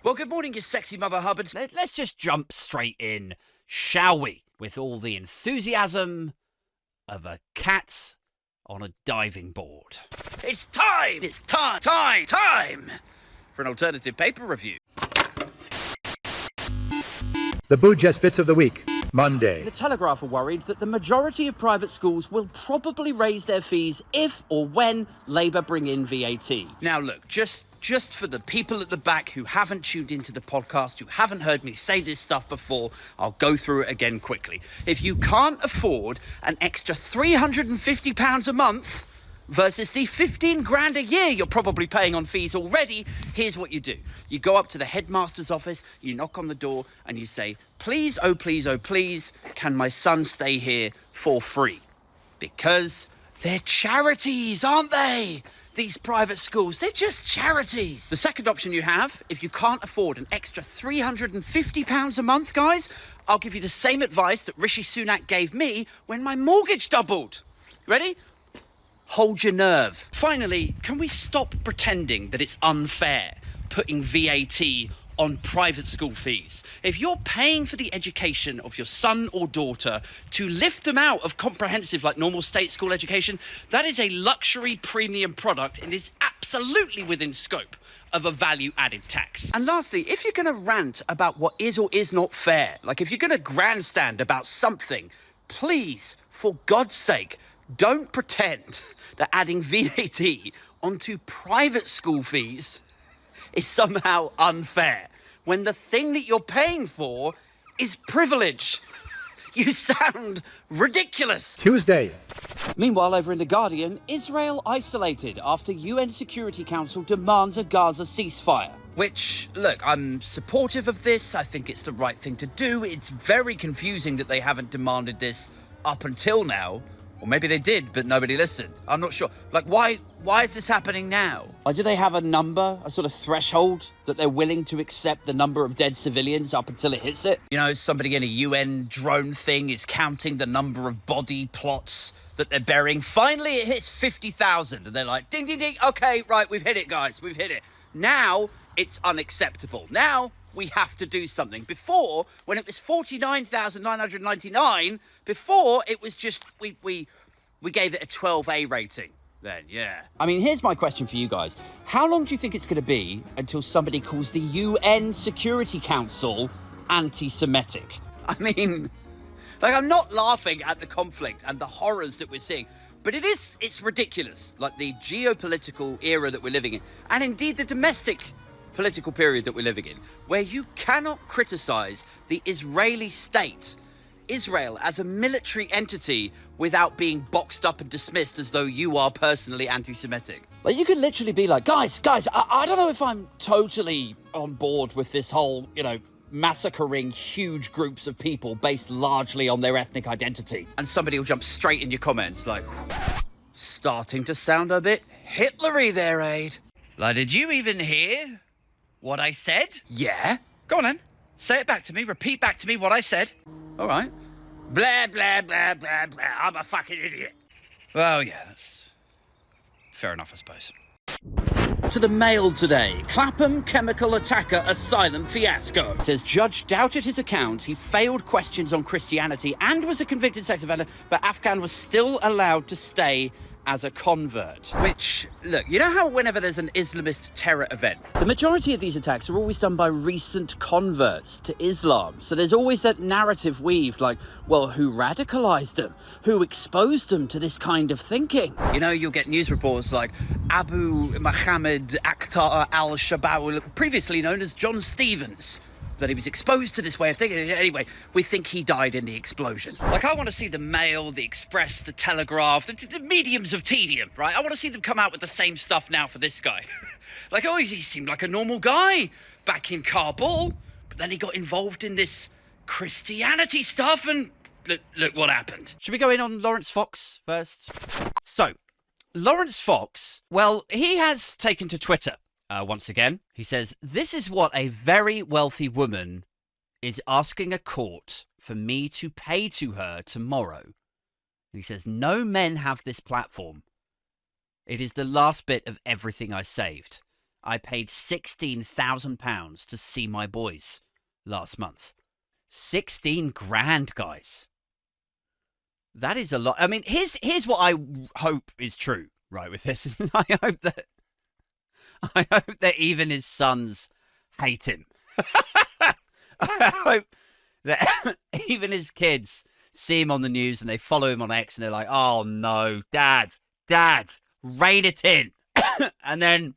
Well, good morning, you sexy mother hubbards. Let's just jump straight in, shall we? With all the enthusiasm of a cat on a diving board. It's time! It's time for an alternative paper review. The Boojess Bits of the Week, Monday. The Telegraph are worried that the majority of private schools will probably raise their fees if or when Labour bring in VAT. Now look, just for the people at the back who haven't tuned into the podcast, who haven't heard me say this stuff before, I'll go through it again quickly. If you can't afford an extra £350 a month versus the 15 grand a year you're probably paying on fees already, here's what you do. You go up to the headmaster's office, you knock on the door, and you say, please, oh please, can my son stay here for free? Because they're charities, aren't they? These private schools, they're just charities. The second option you have, if you can't afford an extra £350 a month, guys, I'll give you the same advice that Rishi Sunak gave me when my mortgage doubled. Ready? Hold your nerve. Finally, can we stop pretending that it's unfair putting VAT on private school fees? If you're paying for the education of your son or daughter to lift them out of comprehensive like normal state school education, that is a luxury premium product and is absolutely within scope of a value-added tax. And lastly, if you're going to rant about what is or is not fair, like if you're going to grandstand about something, please, for God's sake, don't pretend that adding VAT onto private school fees is somehow unfair, when the thing that you're paying for is privilege. You sound ridiculous. Tuesday. Meanwhile, over in The Guardian, Israel isolated after UN Security Council demands a Gaza ceasefire. Which, look, I'm supportive of this. I think it's the right thing to do. It's very confusing that they haven't demanded this up until now. Or maybe they did, but nobody listened. I'm not sure. Like, why is this happening now? Do they have a number, a sort of threshold that they're willing to accept the number of dead civilians up until it hits it? You know, somebody in a UN drone thing is counting the number of body plots that they're burying. Finally, it hits 50,000. And they're like, ding, ding, ding. Okay, right, we've hit it, guys. We've hit it. Now, it's unacceptable. Now, we have to do something. Before, when it was 49,999, before it was just, we gave it a 12A rating then, yeah. I mean, here's my question for you guys. How long do you think it's going to be until somebody calls the UN Security Council anti-Semitic? I mean, like, I'm not laughing at the conflict and the horrors that we're seeing, but it's ridiculous. Like, the geopolitical era that we're living in, and indeed the domestic political period that we're living in, where you cannot criticize the Israeli state, Israel as a military entity, without being boxed up and dismissed as though you are personally anti-Semitic. Like, you could literally be like, guys, I don't know if I'm totally on board with this whole, massacring huge groups of people based largely on their ethnic identity. And somebody will jump straight in your comments like, starting to sound a bit Hitlery there, Aid. Like, did you even hear what I said? Yeah. Go on then. Say it back to me. Repeat back to me what I said. All right. Blah, blah, blah, blah, blah. I'm a fucking idiot. Well, yeah, that's fair enough, I suppose. To the Mail today. Clapham chemical attacker a silent fiasco. Says judge doubted his account. He failed questions on Christianity and was a convicted sex offender, but Afghan was still allowed to stay as a convert. Which, look, you know how whenever there's an Islamist terror event, the majority of these attacks are always done by recent converts to Islam. So there's always that narrative weaved like, well, who radicalized them? Who exposed them to this kind of thinking? You know, you'll get news reports like Abu Muhammad Akhtar al-Shabaab, previously known as John Stevens, that he was exposed to this way of thinking. Anyway, we think he died in the explosion. Like, I want to see the Mail, the Express, the Telegraph, the mediums of tedium, right? I want to see them come out with the same stuff now for this guy. Like, oh, he seemed like a normal guy back in Kabul, but then he got involved in this Christianity stuff, and look what happened. Should we go in on Lawrence Fox first? So, Lawrence Fox, well, he has taken to Twitter. Once again, he says, this is what a very wealthy woman is asking a court for me to pay to her tomorrow. And he says, no men have this platform. It is the last bit of everything I saved. I paid £16,000 to see my boys last month. 16 grand, guys. That is a lot. I mean, here's what I hope is true, right, with this. I hope that even his sons hate him. I hope that even his kids see him on the news and they follow him on X and they're like, oh no, Dad, rein it in. And then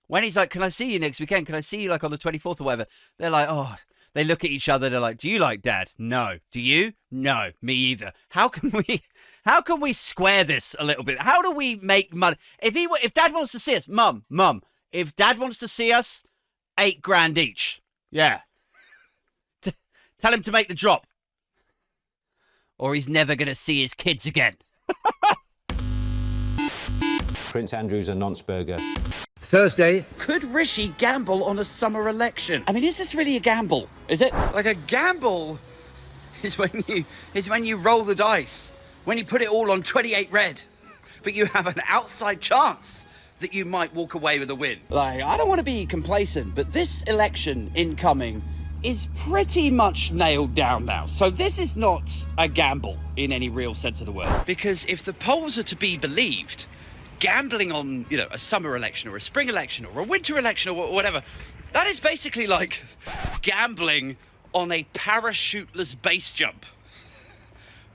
when he's like, can I see you next weekend? Can I see you like on the 24th or whatever? They're like, oh, they look at each other. They're like, do you like Dad? No. Do you? No, me either. How can we square this a little bit? How do we make money? If Dad wants to see us, Mum, if Dad wants to see us, 8 grand each. Yeah. Tell him to make the drop. Or he's never going to see his kids again. Prince Andrew's a nonce burger. Thursday, Could Rishi gamble on a summer election? I mean, is this really a gamble? Is it? Like a gamble is when you roll the dice, when you put it all on 28 red, but you have an outside chance that you might walk away with a win. Like, I don't want to be complacent, but this election incoming is pretty much nailed down now. So this is not a gamble in any real sense of the word. Because if the polls are to be believed, gambling on, a summer election or a spring election or a winter election or whatever, that is basically like gambling on a parachuteless base jump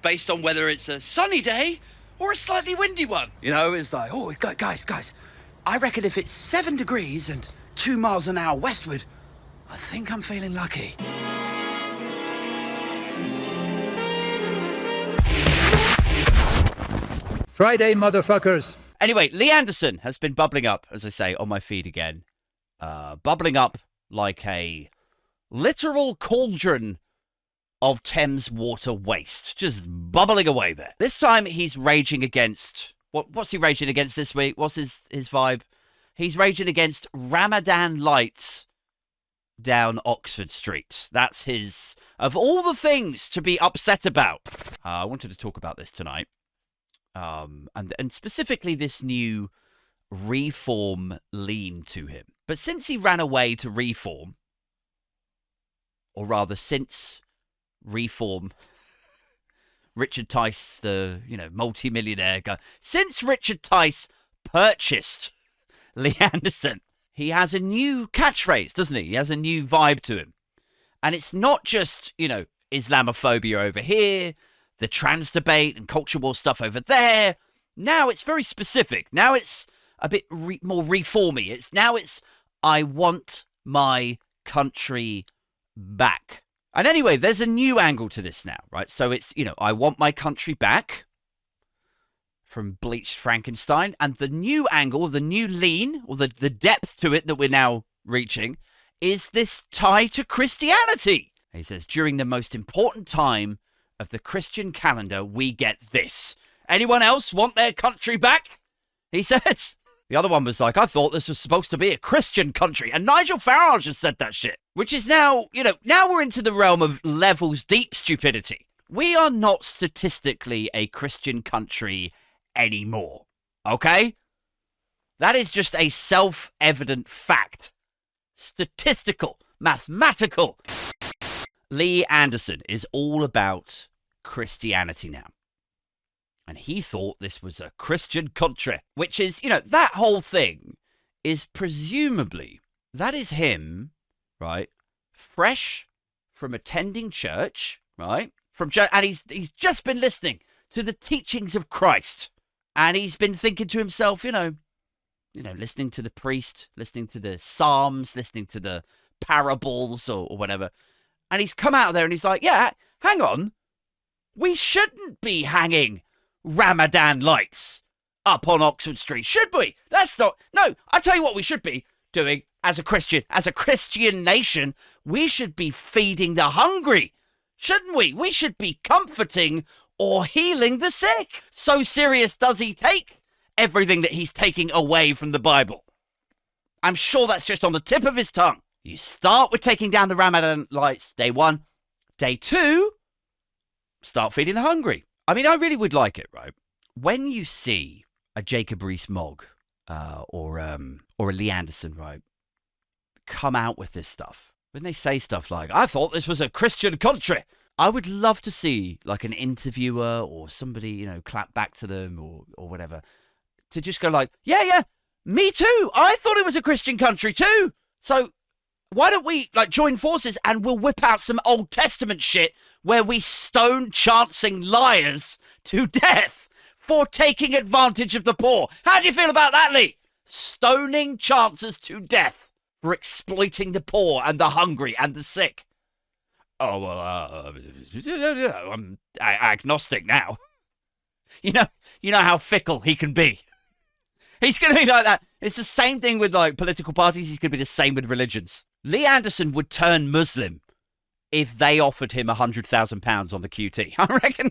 based on whether it's a sunny day or a slightly windy one. It's like, oh, guys, I reckon if it's 7 degrees and 2 miles an hour westward, I think I'm feeling lucky. Friday, motherfuckers. Anyway, Lee Anderson has been bubbling up, as I say, on my feed again. Bubbling up like a literal cauldron of Thames water waste. Just bubbling away there. This time he's raging against... What's he raging against this week? What's his vibe? He's raging against Ramadan lights down Oxford Street. That's his... Of all the things to be upset about. I wanted to talk about this tonight. And specifically this new reform lean to him. But since he ran away to reform, or rather since reform, Richard Tice, the, multi-millionaire guy, since Richard Tice purchased Lee Anderson, he has a new catchphrase, doesn't he? He has a new vibe to him. And it's not just, Islamophobia over here, the trans debate and culture war stuff over there. Now it's very specific. Now it's a bit more reformy. It's I want my country back. And anyway, there's a new angle to this now, right? So it's, I want my country back from Bleached Frankenstein. And the new angle, the new lean, or the depth to it that we're now reaching, is this tie to Christianity. He says, during the most important time of the Christian calendar, we get this. Anyone else want their country back? He says. The other one was like, I thought this was supposed to be a Christian country. And Nigel Farage has said that shit. Which is now, now we're into the realm of levels deep stupidity. We are not statistically a Christian country anymore. Okay? That is just a self-evident fact. Statistical, mathematical. Lee Anderson is all about Christianity now. And he thought this was a Christian country, which is, that whole thing is presumably, that is him, right, fresh from attending church, right, from church, and he's just been listening to the teachings of Christ, and he's been thinking to himself, listening to the priest, listening to the Psalms, listening to the parables or whatever, and he's come out of there and he's like, yeah, hang on, we shouldn't be hanging Ramadan lights up on Oxford Street, should we? That's not... No, I tell you what we should be doing as a Christian nation. We should be feeding the hungry, shouldn't we? We should be comforting or healing the sick. So serious does he take everything that he's taking away from the Bible. I'm sure that's just on the tip of his tongue. You start with taking down the Ramadan lights, day 1. Day 2, start feeding the hungry. I mean, I really would like it, right? When you see a Jacob Rees-Mogg or a Lee Anderson, right, come out with this stuff, when they say stuff like, I thought this was a Christian country, I would love to see like an interviewer or somebody, you know, clap back to them or whatever, to just go like, yeah, me too. I thought it was a Christian country too. So why don't we like join forces and we'll whip out some Old Testament shit where we stone chancing liars to death for taking advantage of the poor. How do you feel about that, Lee? Stoning chancers to death for exploiting the poor and the hungry and the sick. Oh, well, I'm agnostic now. You know how fickle he can be. He's going to be like that. It's the same thing with like political parties. He's going to be the same with religions. Lee Anderson would turn Muslim if they offered him £100,000 on the QT. I reckon